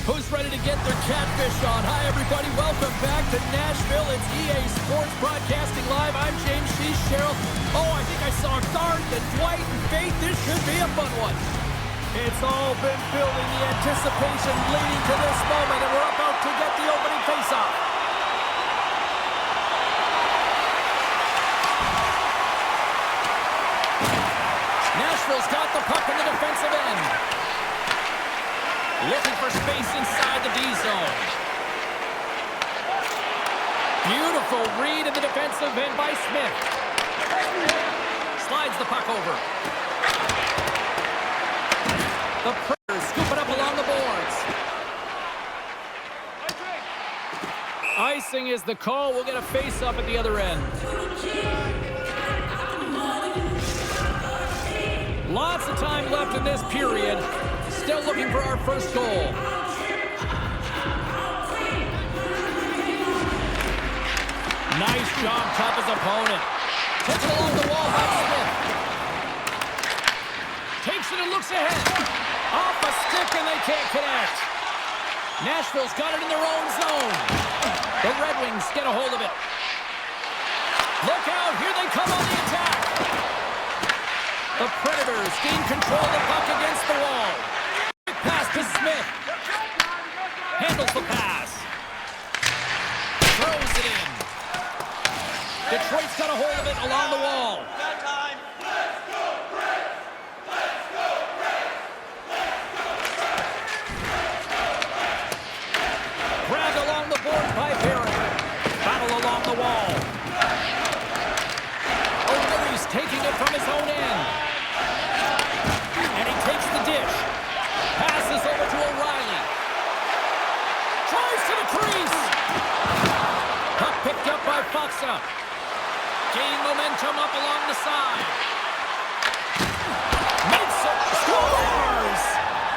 Who's ready to get their catfish on? Hi, everybody. Welcome back to Nashville. It's EA Sports Broadcasting Live. I'm James. She's Cheryl. Oh, I think I saw Garth and Dwight and Faith. This should be a fun one. It's all been building, the anticipation leading to this moment, and we're about to get the opening faceoff. Nashville's got the puck in the defensive end. Looking for space inside the D zone. Beautiful read in the defensive end by Smith. Slides the puck over. The Predators scoop it up along the boards. Icing is the call. We'll get a face-up at the other end. Lots of time left in this period. Still looking for our first goal. Nice job, top his opponent. Takes it along the wall by Smith. Takes it and looks ahead. Off a stick and they can't connect. Nashville's got it in their own zone. The Red Wings get a hold of it. Look out, here they come on the attack. The Predators gain control of the puck against the wall. Pass to Smith. Handles the pass. Throws it in. Detroit's got a hold of it along the wall. Grabbed along the board by Barron. Battle along the wall. O'Leary's taking it from his own end. And he takes the dish. Passes over to O'Reilly. Tries to the crease. Puck picked up by Foxa. Gain momentum up along the side. Makes it. Scores!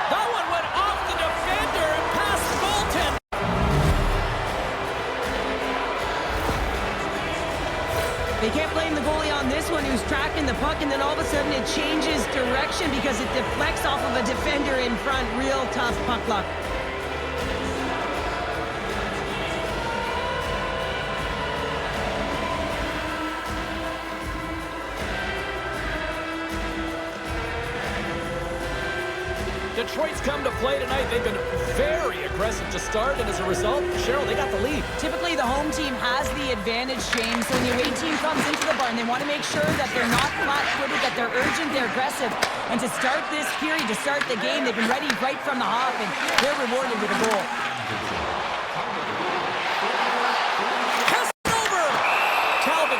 That one went off the defender and past the goaltender. They can't blame the goalie on this one, who's tracking the puck, and then all of a sudden it changes direction because it deflects off of a defender in front. Real tough puck luck. Detroit's come to play tonight. They've been very aggressive to start, and as a result, Cheryl, they got the lead. Typically, the home team has the advantage, James. So when the away team comes into the barn, they want to make sure that they're not flat-footed, that they're urgent, they're aggressive. And to start this period, to start the game, they've been ready right from the hop, and they're rewarded with a goal.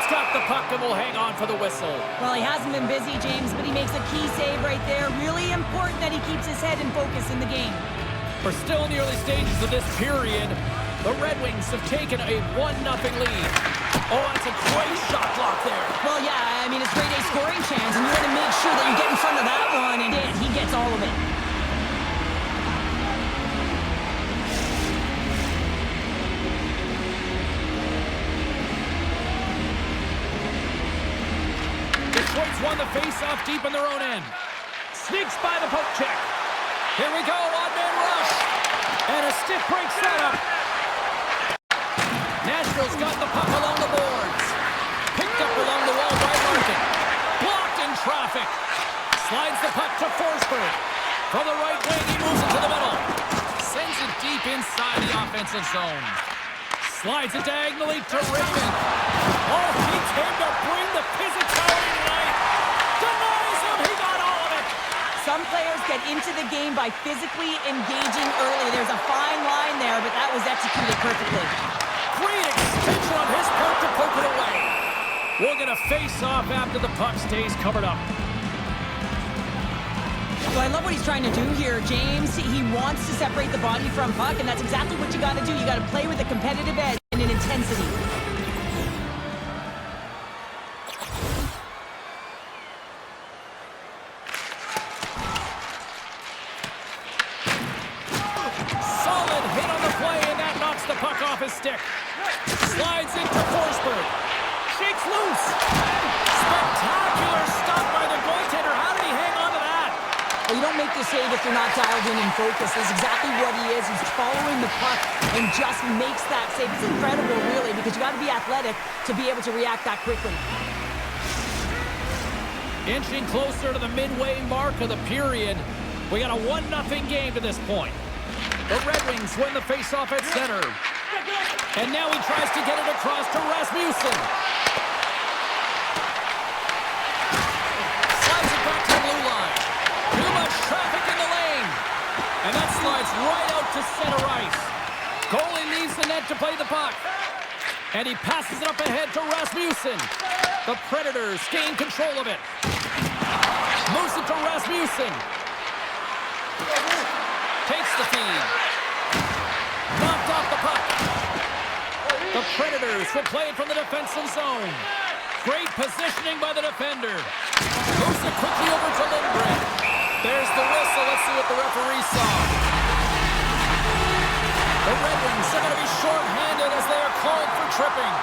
Got the puck and will hang on for the whistle. Well, he hasn't been busy, James, but he makes a key save right there. Really important that he keeps his head in focus in the game. We're still in the early stages of this period. The Red Wings have taken a 1-0 lead. Oh, that's a great shot block there. Well, yeah, I mean, it's grade A scoring chance, and you want to make sure that you get in front of that one, and he gets all of it. Detroit's won the face-off deep in their own end. Sneaks by the poke check. Here we go, odd-man rush. And a stick break setup. Nashville's got the puck along the boards. Picked up along the wall by Larkin. Blocked in traffic. Slides the puck to Forsberg. From the right wing, he moves it to the middle. Sends it deep inside the offensive zone. Slides it diagonally to Raymond. Oh, he came to bring the physicality tonight. Denies him, he got all of it. Some players get into the game by physically engaging early. There's a fine line there, but that was executed perfectly. Great extension on his part to poke it away. We'll get a face-off after the puck stays covered up. Well, I love what he's trying to do here, James. He wants to separate the body from puck, and that's exactly what you got to do. You got to play with a competitive edge and an intensity. Solid hit on the play, and that knocks the puck off his stick. Slides into Forsberg. Shakes loose. Spectacular stop by the goaltender. How did he hang on to that? Well, you don't make make the save if you're not dialed in and focused. That's exactly what he is. He's following the puck and just makes that save. It's incredible, really, because you got to be athletic to be able to react that quickly. Inching closer to the midway mark of the period. We got a 1-0 game to this point. The Red Wings win the faceoff at center. And now he tries to get it across to Rasmussen. Slides it back to the blue line. Too much traffic in the lane. And that slides right out to center ice. Goalie leaves the net to play the puck. And he passes it up ahead to Rasmussen. The Predators gain control of it. Moves it to Rasmussen. Takes the feed. Knocked off the puck. The Predators will play it from the defensive zone. Great positioning by the defender. Moves it quickly over to Lindgren. There's the whistle. Let's see what the referee saw. The Red Wings are going to be short-handed as they are called for tripping.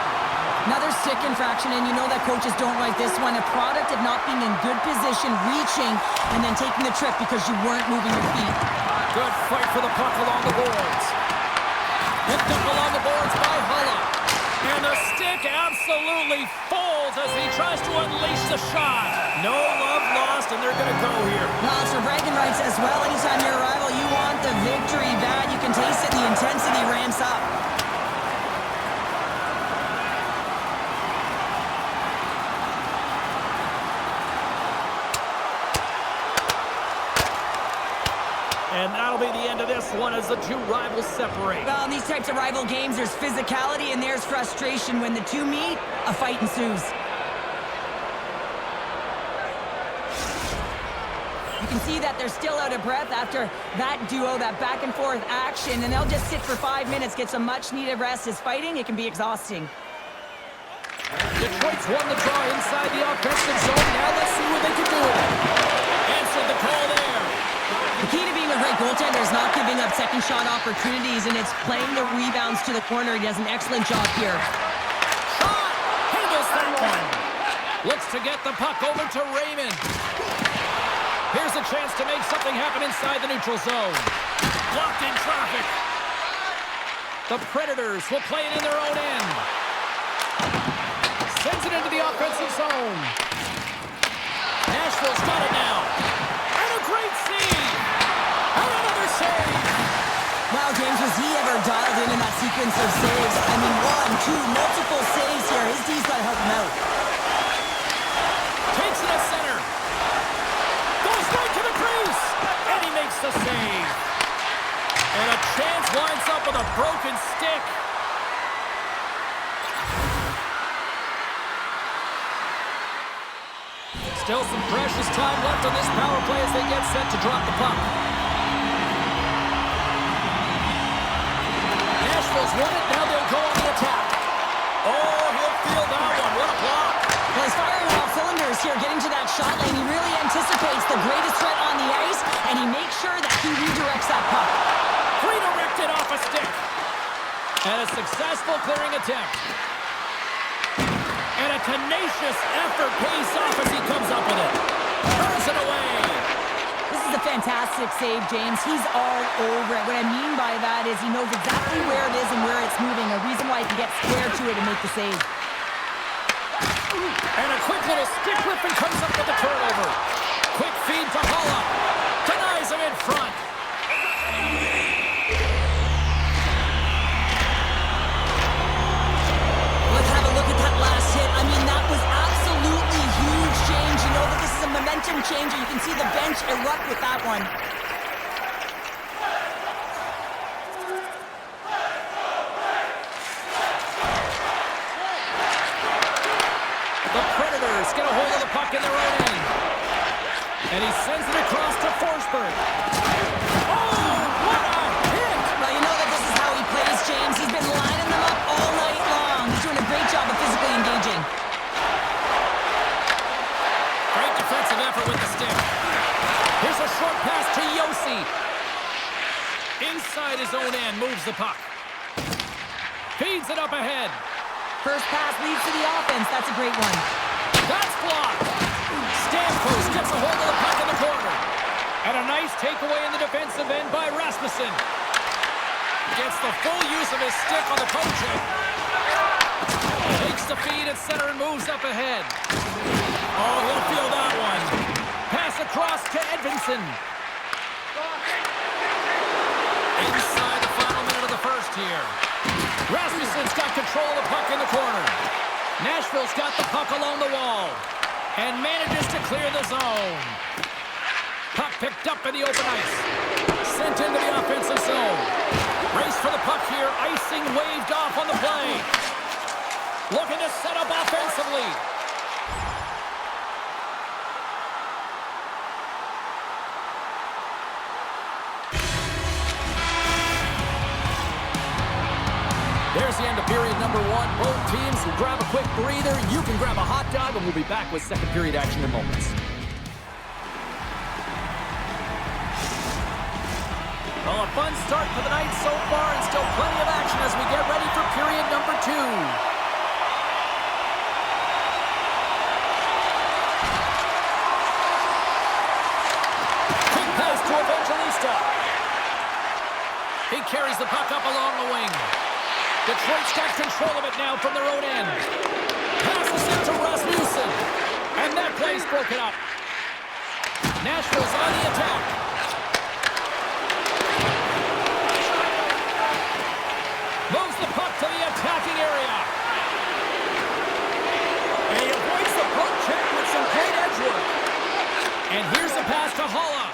Another stick infraction, and you know that coaches don't write this one. A product of not being in good position, reaching, and then taking the trip because you weren't moving your feet. Good fight for the puck along the boards. Picked up along the boards by Hulla. And the stick absolutely folds as he tries to unleash the shot. No love lost, and they're going to go here. Well, it's for bragging rights as well. Anytime you're a rival, you want the victory bad. You can taste it. The intensity ramps up. And that'll be the end of this one as the two rivals separate. Well, in these types of rival games, there's physicality and there's frustration. When the two meet, a fight ensues. You can see that they're still out of breath after that duo, that back-and-forth action, and they'll just sit for 5 minutes, get some much-needed rest. As fighting, it can be exhausting. Detroit's won the draw inside the offensive zone. Now let's see what they can do with it. Answered the call there. The key to being a great goaltender is not giving up second shot opportunities, and it's playing the rebounds to the corner. He does an excellent job here. Shot! Handles that one. Looks to get the puck over to Raymond. Here's a chance to make something happen inside the neutral zone. Blocked in traffic. The Predators will play it in their own end. Sends it into the offensive zone. Nashville's got it now. And a great save. And another save. Wow, James, was he ever dialed in that sequence of saves? I mean, 1, 2, multiple saves here. His D's got to help him out. Takes it at center. Goes right to the crease. And he makes the save. And a chance winds up with a broken stick. Still some precious time left on this power play as they get set to drop the puck. Nashville's won it. Now they'll go on the attack. Oh, he'll feel that one. What a block. Well, he's firing off cylinders here, getting to that shot lane. He really anticipates the greatest threat on the ice, and he makes sure that he redirects that puck. Redirected off a stick. And a successful clearing attempt. And a tenacious effort pays off as he comes up with it. Turns it away. This is a fantastic save, James. He's all over it. What I mean by that is he knows exactly where it is and where it's moving, a reason why he can get square to it and make the save. And a quick little stick whip and comes up with the turnover. Quick feed to Hulla. Denies him in front. Let's have a look at that last hit. I mean, that was absolutely huge, James. You know that this is a momentum changer. You can see the bench erupt with that one. The Predators get a hold of the puck in their own end. And he sends it across to Forsberg. Oh, what a hit! Well, you know that this is how he plays, James. He's been lining them up all night long. He's doing a great job of physically engaging. Great defensive effort with the stick. Here's a short pass to Yossi. Inside his own end, moves the puck. Feeds it up ahead. First pass leads to the offense. That's a great one. That's blocked. Stamkos gets a hold of the puck in the corner. And a nice takeaway in the defensive end by Rasmussen. Gets the full use of his stick on the poaching. Takes the feed at center and moves up ahead. Oh, he'll feel that one. Pass across to Edvinsson. Inside the final minute of the first here. Rasmussen's got control of the puck in the corner. Nashville's got the puck along the wall and manages to clear the zone. Puck picked up in the open ice. Sent into the offensive zone. Race for the puck here. Icing waved off on the play. Looking to set up offensively. There's the end of period number one. Both teams will grab a quick breather. You can grab a hot dog, and we'll be back with second period action in moments. Well, a fun start to the night so far, and still plenty of action as we get ready for period number two. Quick pass to Evangelista. He carries the puck up along the wing. Detroit's got control of it now from their own end. Passes it to Rasmussen. And that play's broken up. Nashville's on the attack. Moves the puck to the attacking area. And he avoids the poke check with some great edge work. And here's the pass to Holla.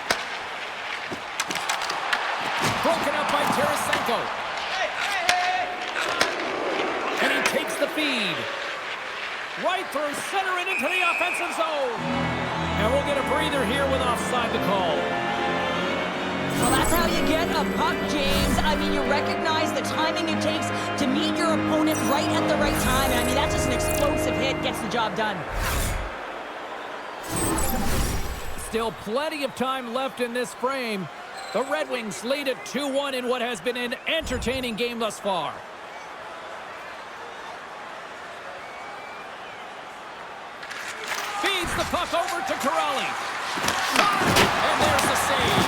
Broken up by Tarasenko. And he takes the feed. Right through center and into the offensive zone. And we'll get a breather here with offside the call. Well, that's how you get a puck, James. I mean, you recognize the timing it takes to meet your opponent right at the right time. And I mean, that's just an explosive hit. Gets the job done. Still plenty of time left in this frame. The Red Wings lead at 2-1 in what has been an entertaining game thus far. Feeds the puck over to Corrali. And there's the save.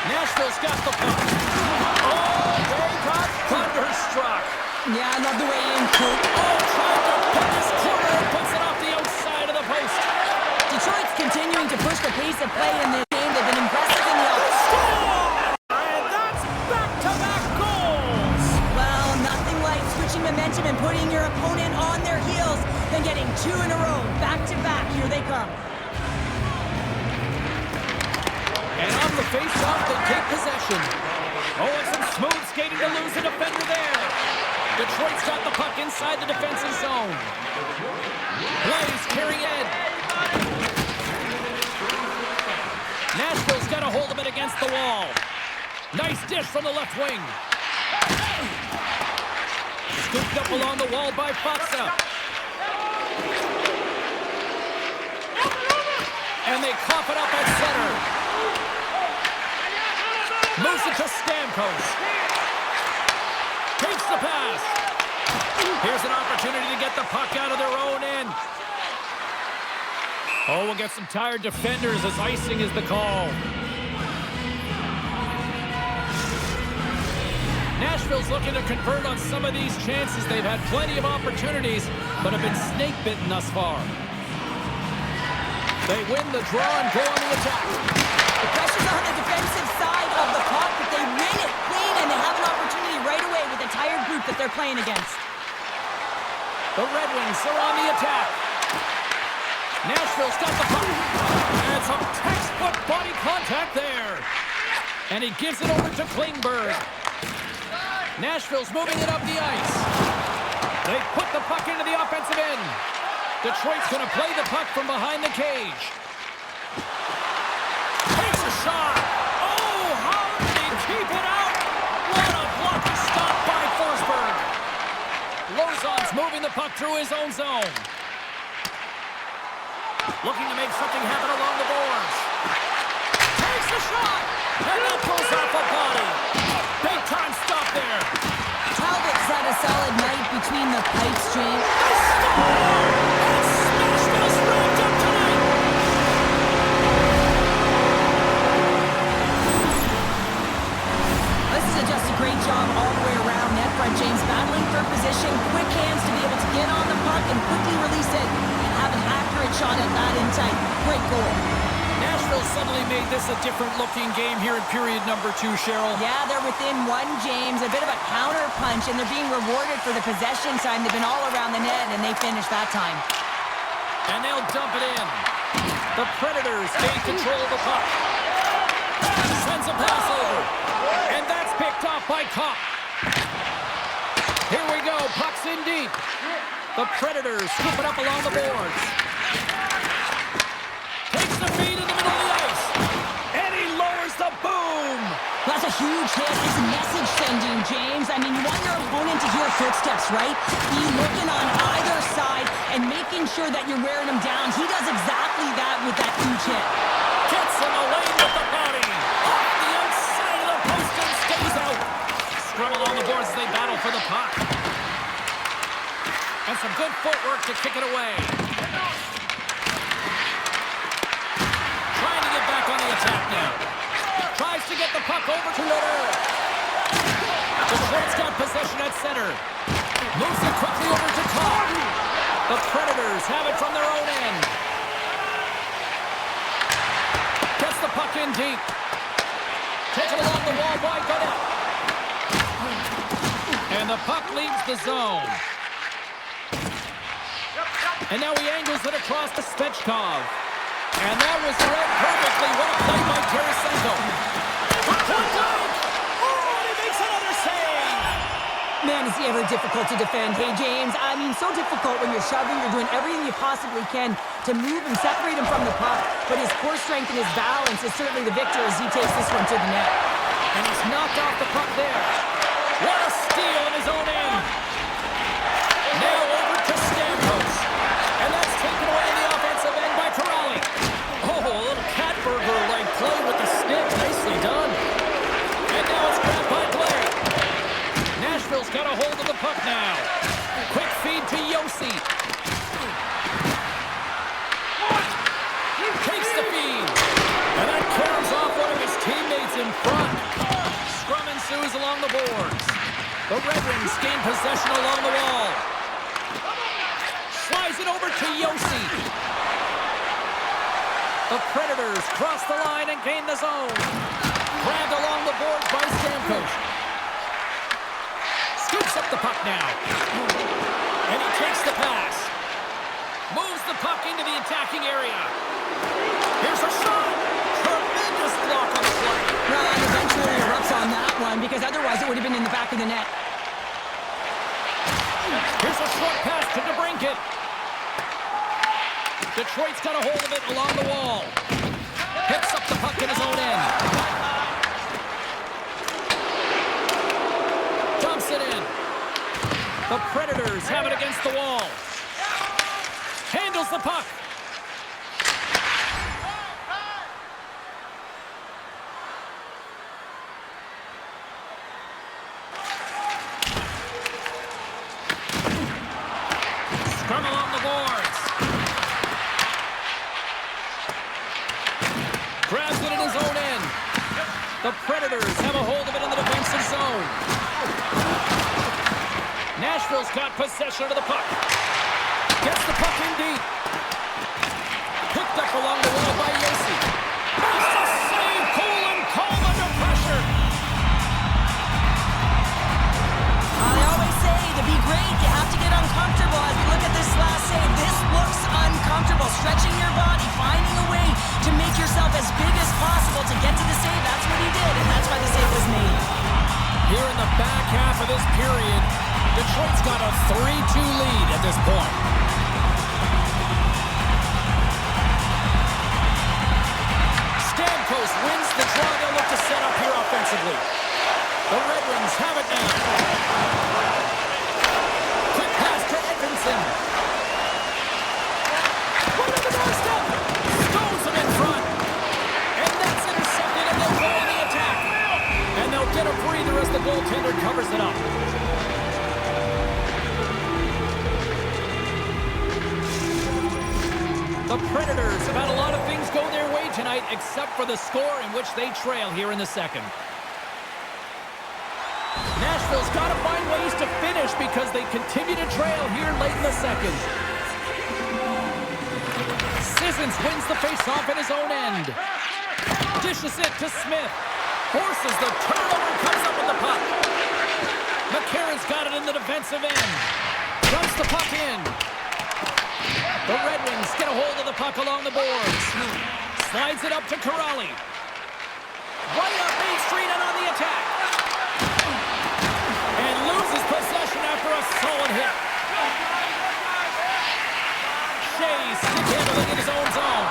Nashville's got the puck. Oh, they got thunderstruck. Yeah, I love the way in, Coop. Oh, trying to put this corner and puts it off the outside of the post. Detroit's continuing to push the pace of play in this game. They've been impressive in the offense. And that's back-to-back goals. Well, nothing like switching momentum and putting your opponent on their heels than getting two in a row. Back-to-back. Here they come. And on the face-off, they take possession. Oh, and some smooth skating to lose a defender there. Detroit's got the puck inside the defensive zone. Blaze carry Ed. Nashville's got a hold of it against the wall. Nice dish from the left wing. Scooped up along the wall by Faksa. And they cough it up at center. Moves it to Stamkos. Takes the pass. Here's an opportunity to get the puck out of their own end. Oh, we'll get some tired defenders as icing is the call. Nashville's looking to convert on some of these chances. They've had plenty of opportunities, but have been snake-bitten thus far. They win the draw and go on the attack. The pressure's on the defensive side of the puck, but they win it clean, and they have an opportunity right away with the tired group that they're playing against. The Red Wings are on the attack. Nashville's got the puck. And some textbook body contact there. And he gives it over to Klingberg. Nashville's moving it up the ice. They put the puck into the offensive end. Detroit's going to play the puck from behind the cage. Takes a shot. Oh, how did he keep it out? What a blocky stop by Forsberg. Lozon's moving the puck through his own zone. Looking to make something happen along the boards. Takes a shot. And that goes off a body. Big time stop there. Talbot's had a solid night between the pipes, James. just a great job all the way around net front, James. Battling for position, quick hands to be able to get on the puck and quickly release it and have an accurate shot at that in tight. Great goal. Nashville suddenly made this a different-looking game here in period number 2, Cheryl. Yeah, they're within one, James. A bit of a counter punch, and they're being rewarded for the possession time. They've been all around the net, and they finished that time. And they'll dump it in. The Predators gain control of the puck. Sends a pass over. And that's picked off by Kopp. Here we go. Puck's in deep. The Predators scoop it up along the boards. Takes the feed in the middle of the ice. And he lowers the boom. That's a huge hit. It's message sending, James. I mean, you want your opponent to hear footsteps, right? Be looking on either side and making sure that you're wearing them down. He does exactly that with that huge hit. Gets him away with the body. Off the outside of the post and stays out. Scrum along the boards as they battle for the puck. And some good footwork to kick it away. Trying to get back on the attack now. Tries to get the puck over to Loder. Detroit's got possession at center. Moves it quickly over to Kopp. The Predators have it from their own end. Gets the puck in deep. Takes it along the wall by Godet. And the puck leaves the zone. And now he angles it across to Svechkov. And that was read perfectly. What a play by Tarasenko. Oh, and he makes another save. Man, is he ever difficult to defend. Hey, James, I mean, so difficult when you're shoving. You're doing everything you possibly can to move and separate him from the puck. But his core strength and his balance is certainly the victor as he takes this one to the net. And he's knocked off the puck there. What a steal in his own end. Now over to Stamkos. And that's taken away in the offensive end by Corrali. Oh, a little Katberger-like play with the stick. Nicely done. And now it's grabbed by Blake. Nashville's got a hold of the puck now. Quick feed to Yossi. Takes the feed. And that carries off one of his teammates in front. Scrum ensues along the boards. The Red Wings gain possession along the wall. Slides it over to Yossi. The Predators cross the line and gain the zone. Grabbed along the board by Stamkos. Scoops up the puck now. And he takes the pass. Moves the puck into the attacking area. Here's a shot. Tremendous block on the play. Well, and eventually erupts on that one because otherwise it would have been in the back of the net. Here's a short pass to DeBrincat. Detroit's got a hold of it along the wall. Picks up the puck in his own end. Dumps it in. The Predators have it against the wall. Handles the puck. Scrum along the boards. Grabs it in his own end. The Predators have a hold of it in the defensive zone. Nashville's got possession of the puck. Gets the puck in deep. Picked up along the wall by Yossi. Makes a save. Cool and calm under pressure. I always say to be great, you have to get uncomfortable. As we look at this last save, this looks uncomfortable. Stretching your body, finding a way to make yourself as big as possible to get to the save. That's what he did, and that's why the save was made. Here in the back half of this period, Detroit's got a 3-2 lead at this point. Stamkos wins the draw. They'll look to set up here offensively. The Red Wings have it now. Quick pass to Edvinsson. Right on the doorstep. Stones him in front. And that's intercepted, and they'll go on the attack. And they'll get a breather as the goaltender covers it up. The Predators have had a lot of things go their way tonight, except for the score in which they trail here in the second. Nashville's got to find ways to finish because they continue to trail here late in the second. Sissons wins the faceoff at his own end. Dishes it to Smith. Forces the turnover, comes up with the puck. McCarron's got it in the defensive end. Dumps the puck in. The Red Wings get a hold of the puck along the boards. Slides it up to Corrali. Right up Main Street and on the attack. And loses possession after a solid hit. Shea stick-handling in his own zone.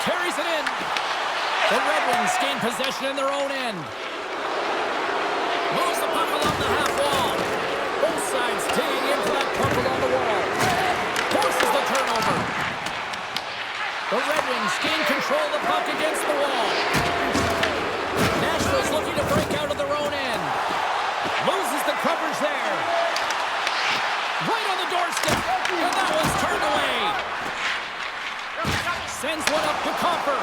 Carries it in. The Red Wings gain possession in their own end. Moves the puck along the half wall. Both sides digging into that puck along the wall. Forces the turnover. The Red Wings gain control of the puck against the wall. Nashville's looking to break out of their own end. Loses the coverage there. Right on the doorstep. And that one's turned away. Sends one up to Copper.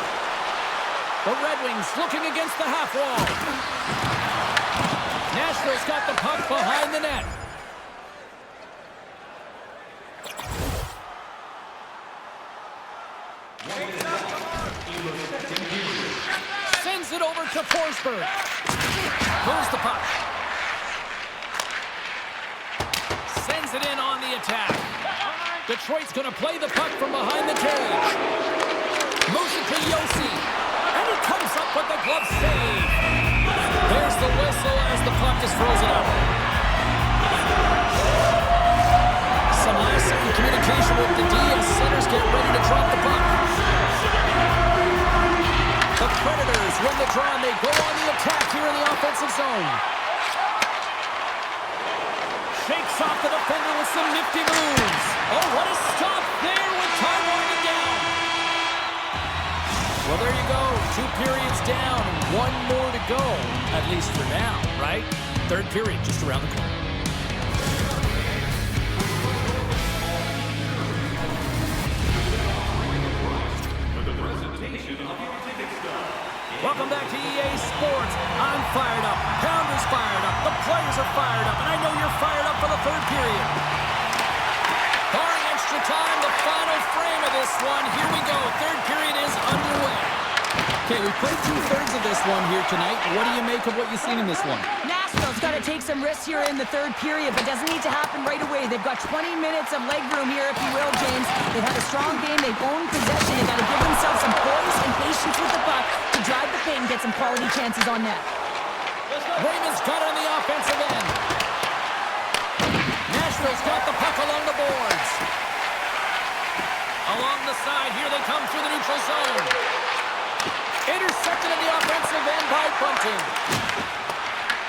The Red Wings looking against the half wall. Nashville's got the puck behind the net. Sends it over to Forsberg. Moves the puck. Sends it in on the attack. Detroit's going to play the puck from behind the cage. Moves it to Yossi. And he comes up with the glove save. There's the whistle as the puck is frozen up. Some last-second communication with the D, and centers get ready to drop the puck. The Predators win the draw, and they go on the attack here in the offensive zone. Shakes off the defender with some nifty moves. Oh, what a stop there with time winding down. Well, there you go. 2 periods down, 1 more to go. At least for now, right? Third period just around the corner. Welcome back to EA Sports. I'm fired up. Pounder's fired up. The players are fired up. And I know you're fired up for the third period. Barring extra time, the final frame of this one. Here we go. Third period is underway. Okay, we played 2/3 of this one here tonight. What do you make of what you've seen in this one? Nashville's got to take some risks here in the third period, but doesn't need to happen right away. They've got 20 minutes of leg room here, if you will, James. They've had a strong game. They've owned possession. They've got to give themselves some poise and patience with the puck to drive the paint and get some quality chances on net. Raymond's got it on the offensive end. Nashville's got the puck along the boards. Along the side, here they come through the neutral zone. Intercepted in the offensive end by Bunting.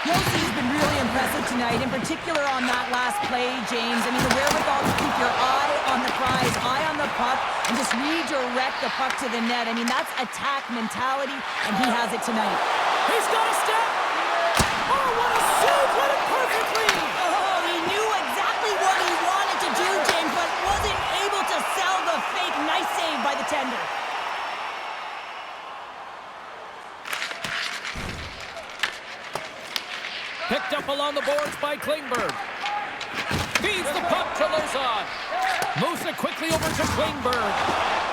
Yossi's been really impressive tonight, in particular on that last play, James. I mean, the wherewithal to keep your eye on the prize, eye on the puck, and just redirect the puck to the net. I mean, that's attack mentality, and he has it tonight. He's got a step. Oh, what a save! What a perfectly! Oh, he knew exactly what he wanted to do, James, but wasn't able to sell the fake. Nice save by the tender. Picked up along the boards by Klingberg. Feeds the puck to Lozon. Moves it quickly over to Klingberg.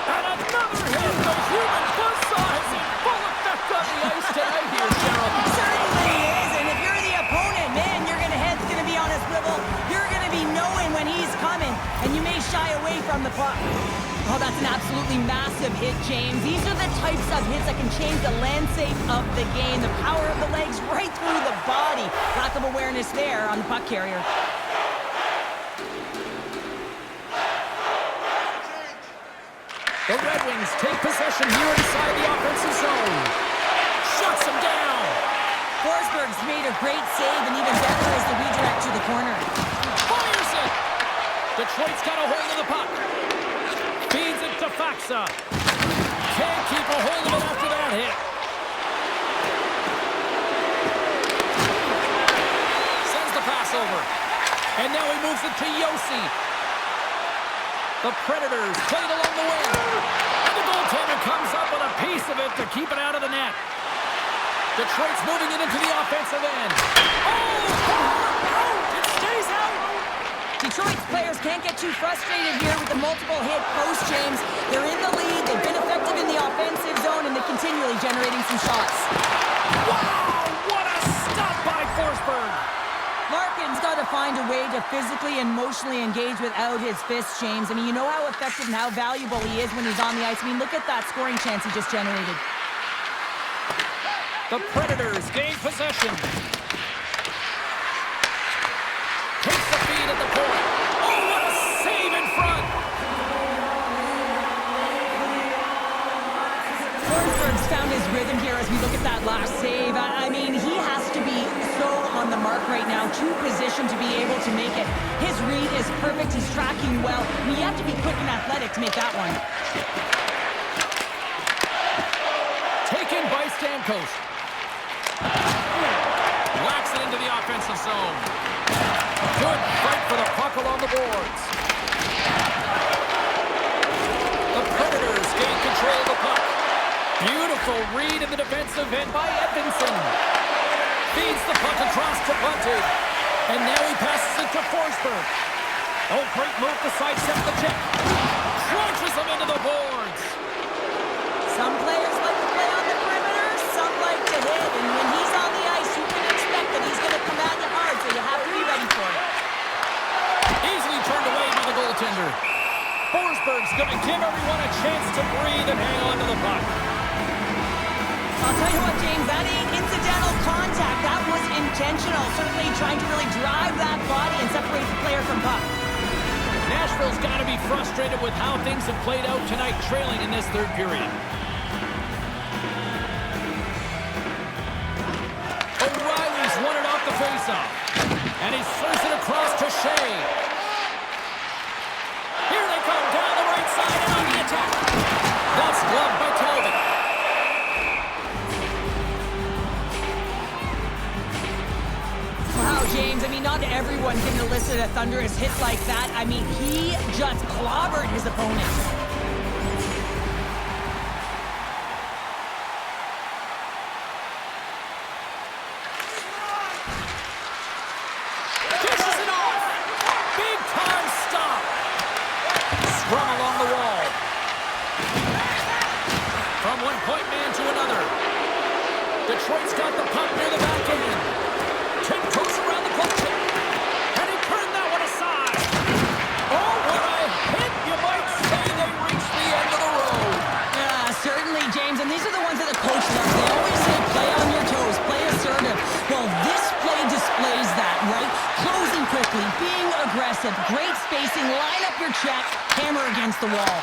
And another hit. The human buzzsaw is in full effect on the ice tonight here, Cheryl. Certainly is, and if you're the opponent, man, head's going to be on his swivel. You're going to be knowing when he's coming, and you may shy away from the puck. Oh, that's an absolutely massive hit, James. These are the types of hits that can change the landscape of the game. The power of the legs right through the body. Lack of awareness there on the puck carrier. The Red Wings take possession here inside the offensive zone. Shuts him down. Forsberg's made a great save, and even better is the redirect to the corner. Fires it. Detroit's got a hold of the puck. Feeds it to Faxa. Can't keep a hold of it after that hit. Sends the pass over. And now he moves it to Yossi. The Predators played along the wing. And the goaltender comes up with a piece of it to keep it out of the net. Detroit's moving it into the offensive end. Oh! It stays out! Detroit's players can't get too frustrated here with the multiple hit post, James. They're in the lead, they've been effective in the offensive zone, and they're continually generating some shots. Wow! What a stop by Forsberg! Larkin's got to find a way to physically and emotionally engage without his fists, James. I mean, you know how effective and how valuable he is when he's on the ice. I mean, look at that scoring chance he just generated. The Predators gain possession. Takes the feed at the point. Oh, what a save in front! Forsberg's found his rhythm here as we look at that last save. I mean, he has to be so on the mark right now, too positioned to be able to make it. His read is perfect. He's tracking well. I mean, you have to be quick and athletic to make that one. Taken by Stamkos. Locks it into the offensive zone. Good fight for the puck along the boards. The Predators gain control of the puck. Beautiful read in the defensive end by Edvinsson. Feeds the puck across to Bunting. And now he passes it to Forsberg. Oh, great move to sidestep the check. Crunches him into the boards. Some players like to play on the perimeter, some like to hit. And when he's on the ice, you can expect that he's going to come at you hard, so you have to be ready for it. Easily turned away by the goaltender. Forsberg's going to give everyone a chance to breathe and hang on to the puck. I'll tell you what, James, that ain't incidental contact. That was intentional. Certainly trying to really drive that body and separate the player from puck. Nashville's got to be frustrated with how things have played out tonight, trailing in this third period. O'Reilly's won it off the faceoff. And he serves it across to Shea. Here they come down the right side and on the attack. That's gloved by Talbot. Wow, James, I mean, not everyone can elicit a thunderous hit like that. I mean, he just clobbered his opponent. Dishes it off. Big time stop. Scrum along the wall. From one point man to another. Detroit's got the puck near the back end. Tiptoes around the puck check. And he turned that one aside. Oh, what a hit. You might say they reached the end of the road. Certainly, James, and these are the ones that the coach loves. They always say, play on your toes, play assertive. Well, this play displays that, right? Closing quickly, being aggressive, great spacing, line up your check, hammer against the wall.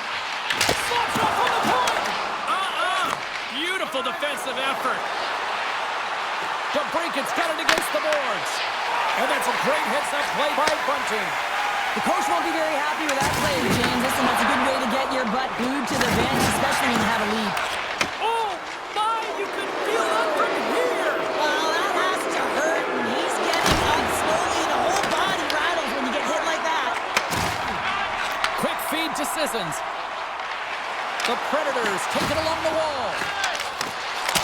Slots off on the point. Beautiful defensive effort. DeBrinket's got it against the boards. And that's a great heads-up play by Bunting. The coach won't be very happy with that play, James. Listen, that's a good way to get your butt glued to the bench, especially when you have a lead. Oh, my, you can feel that from here. Well, that has to hurt, and he's getting up slowly. The whole body rattles when you get hit like that. Quick feed to Sissons. The Predators take it along the wall.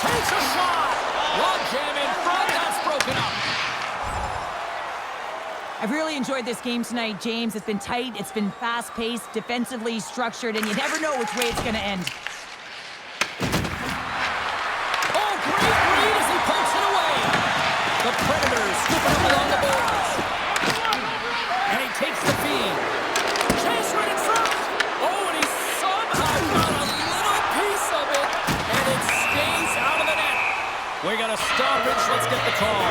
Takes a shot. Log jam in front. That's broken up. I've really enjoyed this game tonight, James. It's been tight, it's been fast-paced, defensively structured, and you never know which way it's going to end. Oh, great read as he pokes it away. The Predators scoop it up along the boards. And he takes the feed. Chase right in front. Oh, and he somehow got a little piece of it, and it stays out of the net. We got a stoppage. Let's get the call.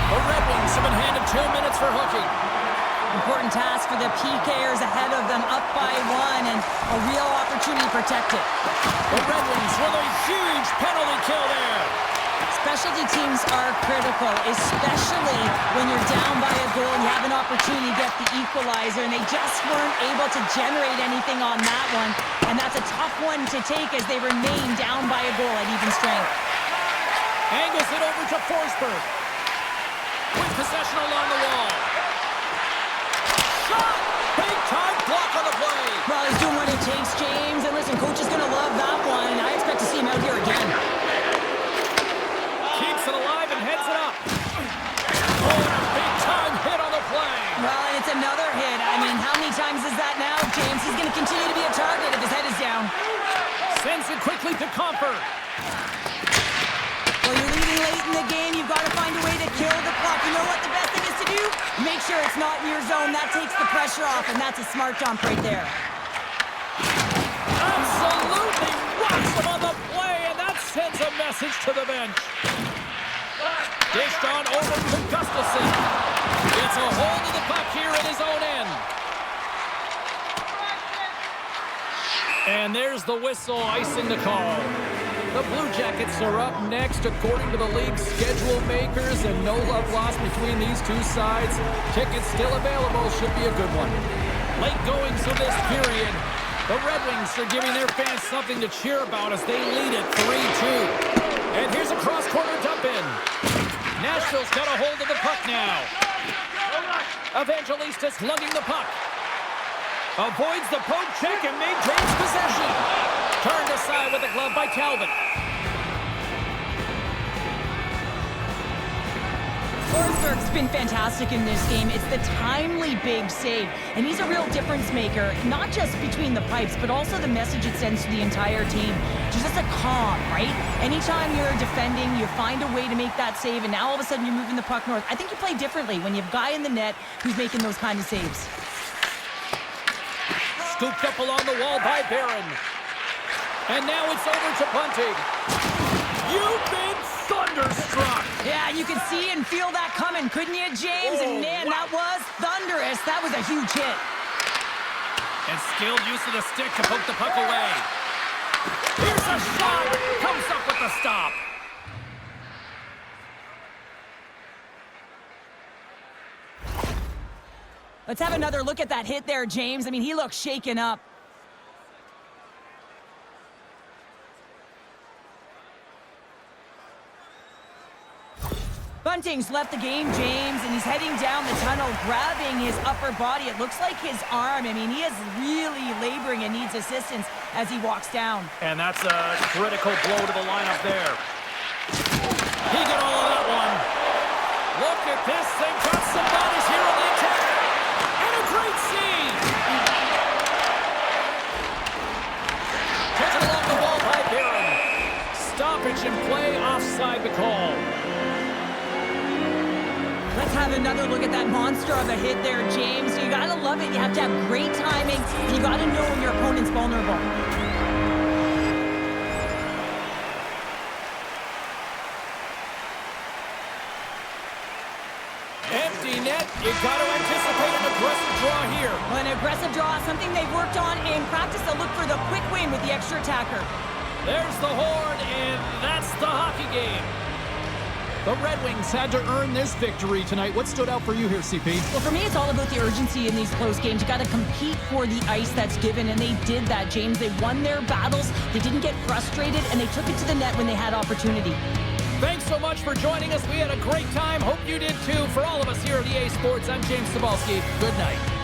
The Red Wings have been handed 2 minutes for hooking. Important task for the PKers ahead of them, up by one, and a real opportunity to protect it. The Red Wings with a huge penalty kill there. Specialty teams are critical, especially when you're down by a goal and you have an opportunity to get the equalizer, and they just weren't able to generate anything on that one. And that's a tough one to take as they remain down by a goal at even strength. Angles it over to Forsberg. With possession along the wall. Shot! Big time block on the play. Well, he's doing what it takes, James. And listen, coach is going to love that one. I expect to see him out here again. not in your zone, that takes the pressure off, and that's a smart jump right there. Absolutely rocks him on the play, and that sends a message to the bench. Dished on over to Gustafsson. Gets a hold of the puck here in his own end. And there's the whistle, icing the call. The Blue Jackets are up next according to the league's schedule makers, and no love lost between these two sides. Tickets still available, should be a good one. Late goings of this period. The Red Wings are giving their fans something to cheer about as they lead it 3-2. And here's a cross-corner dump in. Nashville's got a hold of the puck now. Evangelistas lugging the puck. Avoids the poke check and maintains possession. Turned aside with the glove by Talbot. Forsberg's been fantastic in this game. It's the timely big save. And he's a real difference maker, not just between the pipes, but also the message it sends to the entire team. Just a calm, right? Anytime you're defending, you find a way to make that save, and now all of a sudden you're moving the puck north. I think you play differently when you have a guy in the net who's making those kind of saves. Scooped up along the wall by Barron. And now it's over to Bunting. You've been thunderstruck. Yeah, you could see and feel that coming, couldn't you, James? And man, that was thunderous. That was a huge hit. And skilled use of the stick to poke the puck away. Here's a shot. Comes up with the stop. Let's have another look at that hit there, James. I mean, he looks shaken up. Bunting's left the game, James, and he's heading down the tunnel, grabbing his upper body. It looks like his arm. I mean, he is really laboring and needs assistance as he walks down. And that's a critical blow to the lineup there. He got all of that one. Look at this. They've got some bodies here on the attack. And a great save. Taken along the wall by Barron. Stoppage in play, offside the call. Let's have another look at that monster of a hit there, James. You gotta love it. You have to have great timing. You gotta know when your opponent's vulnerable. Empty net. You gotta anticipate an aggressive draw here. Well, an aggressive draw, something they've worked on in practice. They'll look for the quick win with the extra attacker. There's the horn, and that's the hockey game. The Red Wings had to earn this victory tonight. What stood out for you here, CP? Well, for me, it's all about the urgency in these close games. You got to compete for the ice that's given, and they did that, James. They won their battles. They didn't get frustrated, and they took it to the net when they had opportunity. Thanks so much for joining us. We had a great time. Hope you did too. For all of us here at EA Sports, I'm James Cebulski. Good night.